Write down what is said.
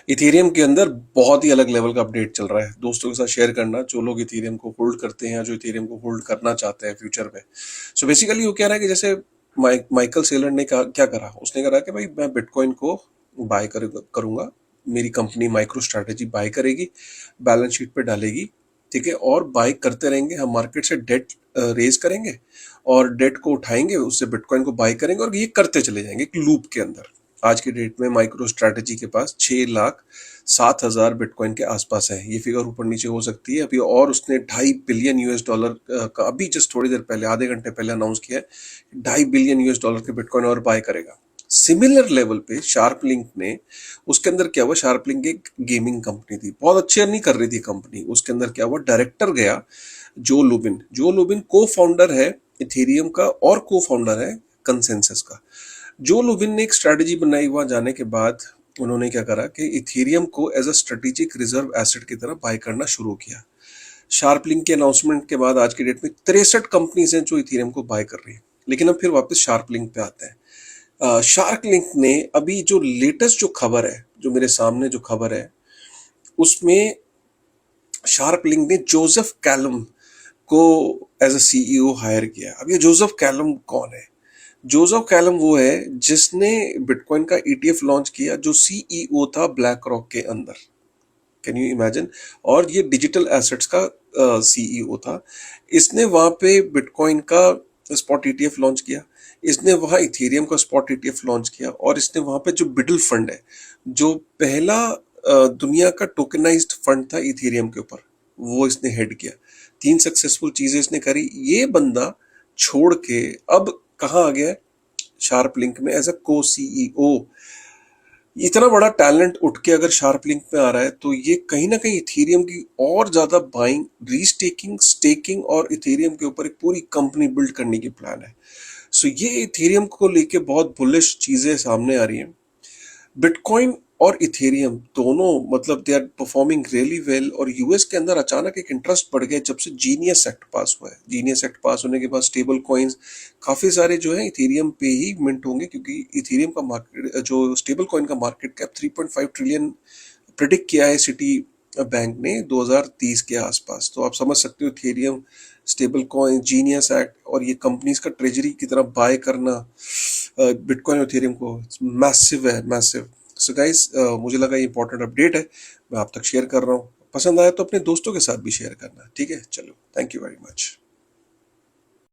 Ethereum के अंदर बहुत ही अलग लेवल का अपडेट चल रहा है, दोस्तों के साथ शेयर करना जो लोग इथेरियम को होल्ड करते हैं या जो इथेरियम को होल्ड करना चाहते हैं फ्यूचर में। सो बेसिकली वो कह रहा है कि जैसे माइकल सेलर ने क्या करा, उसने कहा कि भाई मैं बिटकॉइन को करूंगा, मेरी कंपनी माइक्रो स्ट्रैटेजी बाय करेगी, बैलेंस शीट पे डालेगी, ठीक है, और बाय करते रहेंगे, हम मार्केट से डेट रेज करेंगे और डेट को उठाएंगे, उससे बिटकॉइन को बाय करेंगे और ये करते चले जाएंगे एक लूप के अंदर। आज के डेट में माइक्रो स्ट्रैटेजी के पास 6,07,000 बिटकॉइन के आसपास है, ये फिगर ऊपर नीचे हो सकती है अभी, और उसने $2.5 बिलियन का अभी जस्ट थोड़ी देर पहले, आधे घंटे पहले अनाउंस किया है, $2.5 बिलियन के बिटकॉइन और बाय करेगा। सिमिलर लेवल पे शार्प लिंक ने, उसके अंदर क्या हुआ, शार्प लिंक एक गेमिंग कंपनी थी, बहुत अच्छी अर्निंग कर रही थी कंपनी, उसके अंदर क्या हुआ, डायरेक्टर गया जो लुबिन को फाउंडर है इथेरियम का और को फाउंडर है कंसेंसस का। जो लुबिन ने एक स्ट्रैटेजी बनाई, वहां जाने के बाद उन्होंने क्या करा कि इथेरियम को as a strategic reserve asset की तरह बाय करना शुरू किया। शार्प लिंक के अनाउंसमेंट के बाद आज की डेट में 63 कंपनीज हैं जो इथेरियम को बाय कर रही है। लेकिन अब फिर वापस शार्प लिंक पे आते हैं। शार्क लिंक ने अभी जो लेटेस्ट जो खबर है, जो मेरे सामने जो खबर है, उसमें शार्प लिंक ने जोसेफ कैलम को एज अ सीईओ हायर किया। अब ये जोसेफ कैलम कौन है? जोसेफ कैलम वो है जिसने बिटकॉइन का ईटीएफ लॉन्च किया, जो सीईओ था ब्लैक रॉक के अंदर। Can you imagine? और ये डिजिटल एसेट्स का सीईओ था। इसने वहां पे बिटकॉइन का स्पॉट ईटीएफ लॉन्च किया, इसने वहां इथेरियम का स्पॉट ईटीएफ लॉन्च किया, और इसने वहां पे जो बिडल फंड है, जो पहला दुनिया का टोकनाइज्ड फंड था इथेरियम के ऊपर, वो इसने हेड किया। 3 सक्सेसफुल चीजें इसने करी। ये बंदा छोड़ के अब कहाँ आ गया है? शार्प लिंक में एज अ को सीईओ। इतना बड़ा टैलेंट उठ के अगर शार्प लिंक में आ रहा है, तो ये कहीं ना कहीं इथेरियम की और ज्यादा बाइंग, रीस्टेकिंग, स्टेकिंग और इथेरियम के ऊपर एक पूरी कंपनी बिल्ड करने की प्लान है। सो ये इथेरियम को लेके बहुत बुलिश चीजें सामने आ रही हैं। बिटकॉइन और इथेरियम दोनों, मतलब they are performing really well. और यूएस के अंदर अचानक एक इंटरेस्ट बढ़ गया जब से जीनियस एक्ट पास हुआ है। जीनियस एक्ट पास होने के बाद स्टेबल कॉइन्स काफी सारे जो है इथेरियम पे ही मिंट होंगे, क्योंकि इथेरियम का मार्केट, जो स्टेबल कॉइन का मार्केट कैप 3.5 ट्रिलियन प्रिडिक्ट किया है सिटी बैंक ने 2030 के आसपास। तो आप समझ सकते हो Ethereum, stable coin, genius act और ये कंपनीज का ट्रेजरी की तरह बाय करना बिटकॉइन और इथेरियम को, मैसिव है, मैसिव। सो गाइस, मुझे लगा ये इंपॉर्टेंट अपडेट है, मैं आप तक शेयर कर रहा हूँ। पसंद आया तो अपने दोस्तों के साथ भी शेयर करना, ठीक है? चलो, थैंक यू वेरी मच।